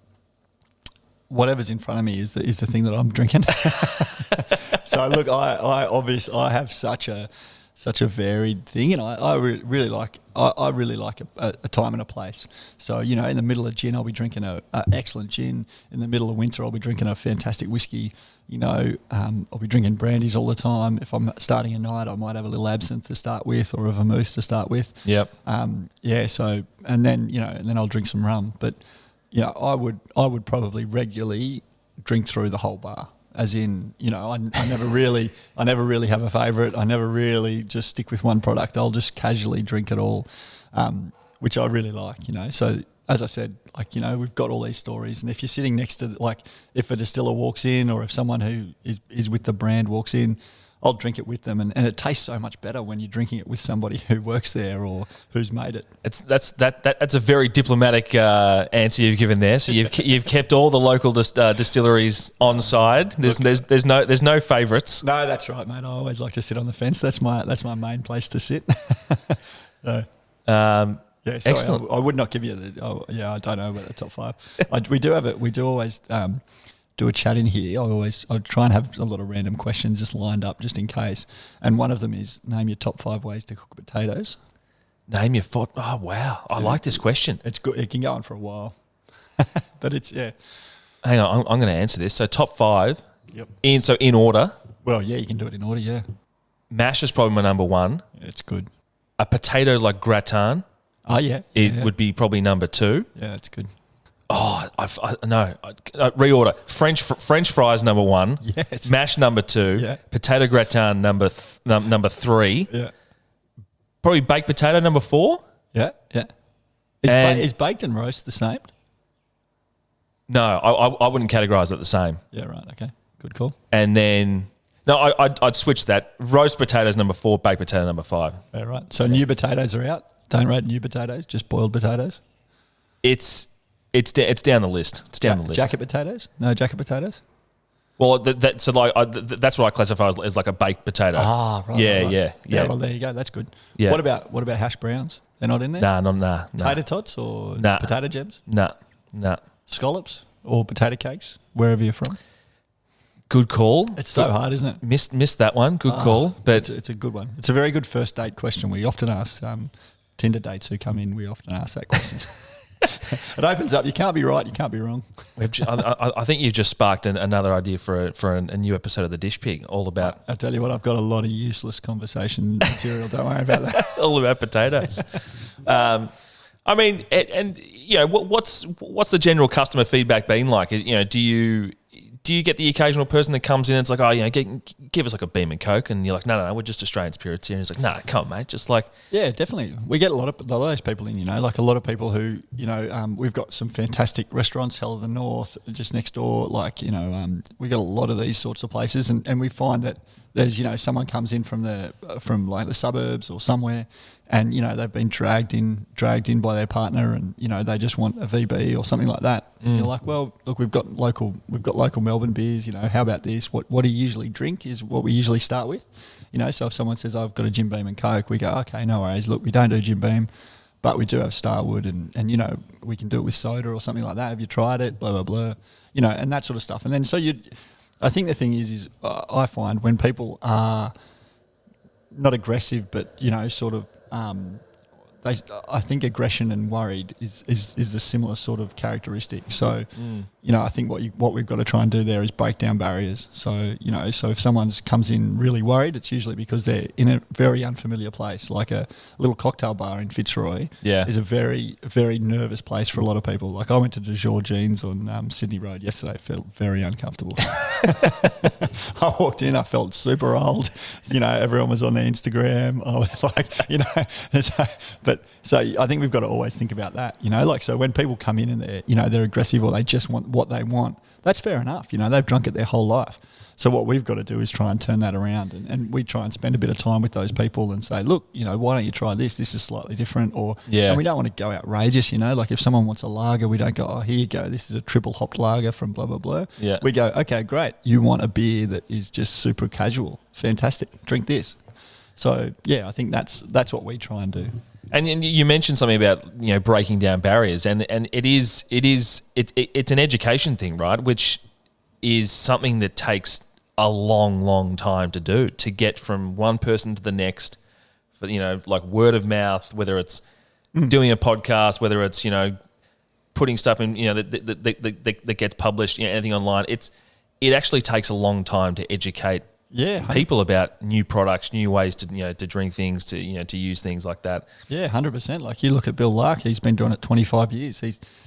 Speaker 2: whatever's in front of me is the thing that I'm drinking. So look, I have such a varied thing, and I really like a time and a place. So in the middle of gin, I'll be drinking a excellent gin. In the middle of winter, I'll be drinking a fantastic whiskey. I'll be drinking brandies all the time. If I'm starting a night, I might have a little absinthe to start with, or a vermouth to start with.
Speaker 1: Yep.
Speaker 2: So and then I'll drink some rum. But I would probably regularly drink through the whole bar. As in, I never really have a favourite. I never really just stick with one product. I'll just casually drink it all, which I really like, So as I said, we've got all these stories, and if you're sitting next to, if a distiller walks in or if someone who is with the brand walks in, I'll drink it with them, and it tastes so much better when you're drinking it with somebody who works there or who's made it.
Speaker 1: That's a very diplomatic answer you've given there. So you've kept all the local distilleries on side. There's no favourites.
Speaker 2: No, that's right, mate. I always like to sit on the fence. That's my main place to sit. So, yeah, sorry, excellent. I would not give you I don't know about the top 5. We do always do a chat in here. I try and have a lot of random questions just lined up just in case. And one of them is, name your top 5 ways to cook potatoes.
Speaker 1: Name your oh wow, I like this question.
Speaker 2: It's good. It can go on for a while, but it's
Speaker 1: Hang on, I'm going to answer this. So top 5.
Speaker 2: Yep.
Speaker 1: In order.
Speaker 2: Well, yeah, you can do it in order. Yeah.
Speaker 1: Mash is probably my number 1.
Speaker 2: Yeah, it's good.
Speaker 1: A potato like gratin.
Speaker 2: Oh yeah.
Speaker 1: Would be probably number 2.
Speaker 2: Yeah, it's good.
Speaker 1: Oh, no. Reorder. French fries number 1.
Speaker 2: Yes.
Speaker 1: Mash number 2.
Speaker 2: Yeah.
Speaker 1: Potato gratin number 3.
Speaker 2: Yeah.
Speaker 1: Probably baked potato number 4.
Speaker 2: Yeah. Yeah. Is baked and roast the same?
Speaker 1: No, I wouldn't categorise it the same.
Speaker 2: Yeah. Right. Okay. Good call.
Speaker 1: And then I'd switch that. Roast potatoes number 4. Baked potato number 5.
Speaker 2: Yeah. Right. So new potatoes are out. Don't rate new potatoes. Just boiled potatoes.
Speaker 1: It's down the list. It's down the list.
Speaker 2: Jacket potatoes? No jacket potatoes?
Speaker 1: Well, that's what I classify as like a baked potato.
Speaker 2: Ah, right.
Speaker 1: Yeah,
Speaker 2: right.
Speaker 1: Yeah.
Speaker 2: Well, there you go. That's good.
Speaker 1: Yeah.
Speaker 2: What about hash browns? They're not in there?
Speaker 1: Nah.
Speaker 2: Tater tots or potato gems?
Speaker 1: Nah.
Speaker 2: Scallops or potato cakes, wherever you're from?
Speaker 1: Good call.
Speaker 2: It's so hard, isn't it?
Speaker 1: Missed that one. Good call. But
Speaker 2: it's a good one. It's a very good first date question. We often ask Tinder dates who come in. We often ask that question. It opens up. You can't be right. You can't be wrong.
Speaker 1: I think you've just sparked another idea for a new episode of the Dish Pig. All about.
Speaker 2: I tell you what, I've got a lot of useless conversation material. Don't worry about that.
Speaker 1: All about potatoes. I mean, what's the general customer feedback been like? Do you get the occasional person that comes in and it's like, give us like a Beam and Coke, and you're like, no, we're just Australian spirits here. And he's like, no, come on, mate, just like. Yeah,
Speaker 2: definitely. We get a lot of those people in, like a lot of people who, we've got some fantastic restaurants, Hell of the North, just next door, we get a lot of these sorts of places, and we find that there's, someone comes in from like the suburbs or somewhere, and they've been dragged in by their partner, and they just want a VB or something like that. And you're like, well, look, we've got local Melbourne beers. How about this? What do you usually drink is what we usually start with. So if someone says, I've got a Jim Beam and Coke, we go, okay, no worries. Look, we don't do Jim Beam, but we do have Starwood, and we can do it with soda or something like that. Have you tried it? Blah blah blah. And that sort of stuff. And then I think the thing is I find when people are not aggressive, but sort of I think aggression and worried is the similar sort of characteristic. So I think what we've got to try and do there is break down barriers. So so if someone comes in really worried, it's usually because they're in a very unfamiliar place, like a little cocktail bar in Fitzroy. Is a very, very nervous place for a lot of people. Like I went to De Jour Jeans on Sydney Road yesterday, felt very uncomfortable. I walked in, I felt super old. Everyone was on their Instagram. I was like, so I think we've got to always think about that. So when people come in and they're aggressive or they just want what they want, that's fair enough. They've drunk it their whole life. So what we've got to do is try and turn that around, and we try and spend a bit of time with those people and say, look, why don't you try this? This is slightly different. And we don't want to go outrageous, like if someone wants a lager, we don't go, oh, here you go, this is a triple hopped lager from blah, blah, blah.
Speaker 1: Yeah.
Speaker 2: We go, okay, great. You want a beer that is just super casual. Fantastic. Drink this. So, I think that's what we try and do.
Speaker 1: And you mentioned something about breaking down barriers, and it's an education thing, right? Which is something that takes a long, long time to do, to get from one person to the next, for like word of mouth, whether it's doing a podcast, whether it's putting stuff in that gets published, anything online. It actually takes a long time to educate people about new products, new ways to to drink things, to use things like that.
Speaker 2: 100%. Like you look at Bill Lark, he's been doing it 25 years.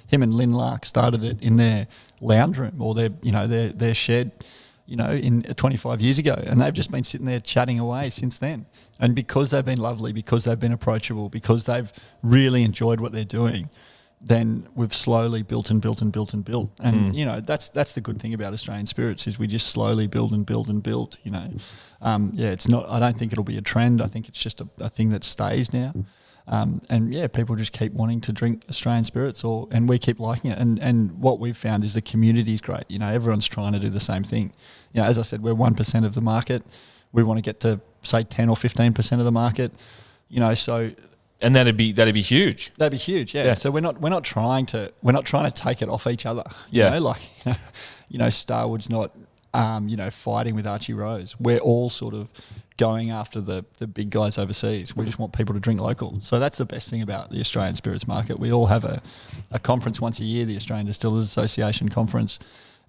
Speaker 2: Him and Lynn Lark started it in their lounge room or their shed, in 25 years ago, and they've just been sitting there chatting away since then. And because they've been lovely, because they've been approachable, because they've really enjoyed what they're doing, then we've slowly built and built and built and built. And that's the good thing about Australian Spirits is we just slowly build and build and build. It's not. I don't think it'll be a trend. I think it's just a thing that stays now. People just keep wanting to drink Australian Spirits, and we keep liking it. And what we've found is the community is great. Everyone's trying to do the same thing. As I said, we're 1% of the market. We want to get to say 10 or 15% of the market.
Speaker 1: And that'd be huge.
Speaker 2: That'd be huge, yeah. So we're not trying to take it off each other. Starwood's not fighting with Archie Rose. We're all sort of going after the big guys overseas. We just want people to drink local. So that's the best thing about the Australian Spirits market. We all have a conference once a year, the Australian Distillers Association conference.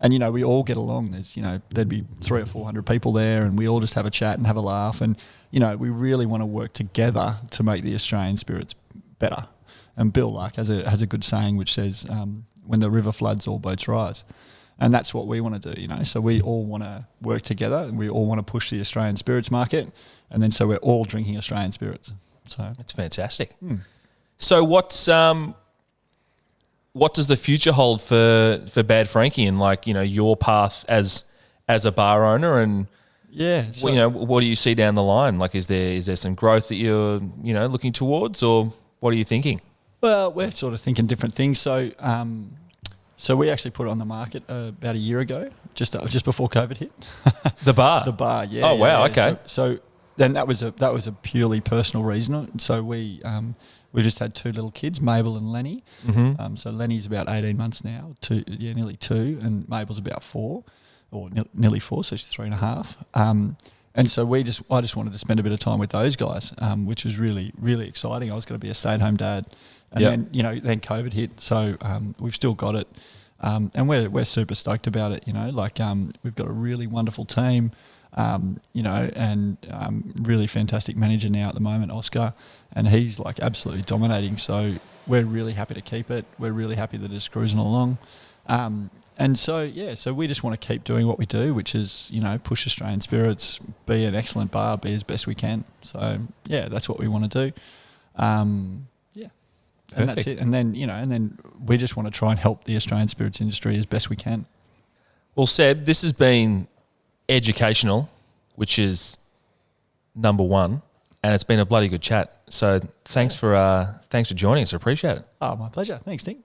Speaker 2: And, we all get along. There's, there'd be 300 or 400 people there, and we all just have a chat and have a laugh. And, we really want to work together to make the Australian Spirits better. And Bill Lark has a good saying which says, when the river floods, all boats rise. And that's what we want to do, So we all want to work together, and we all want to push the Australian Spirits market. And then so we're all drinking Australian Spirits. So
Speaker 1: that's fantastic. So what does the future hold for Bad Frankie and your path as a bar owner, and what do you see down the line? Like, is there some growth that you're looking towards, or what are you thinking?
Speaker 2: Well, we're sort of thinking different things. So we actually put it on the market about a year ago, just before COVID hit.
Speaker 1: The bar,
Speaker 2: yeah.
Speaker 1: Oh wow, okay.
Speaker 2: So then that was a purely personal reason. So we just had two little kids, Mabel and Lenny.
Speaker 1: Mm-hmm.
Speaker 2: So Lenny's about 18 months now, nearly 2, and Mabel's about 4, or nearly 4, so she's 3.5. And so I just wanted to spend a bit of time with those guys, which was really, really exciting. I was going to be a stay-at-home dad, and then COVID hit, so we've still got it, and we're super stoked about it. We've got a really wonderful team. And really fantastic manager now at the moment, Oscar, and he's absolutely dominating. So we're really happy to keep it. We're really happy that it's cruising along. So we just want to keep doing what we do, which is, push Australian Spirits, be an excellent bar, be as best we can. So that's what we want to do. And that's it. And then we just want to try and help the Australian Spirits industry as best we can.
Speaker 1: Well, Seb, this has been educational, which is number one, and it's been a bloody good chat. So thanks for joining us. I appreciate it.
Speaker 2: Oh, my pleasure. Thanks, Nick.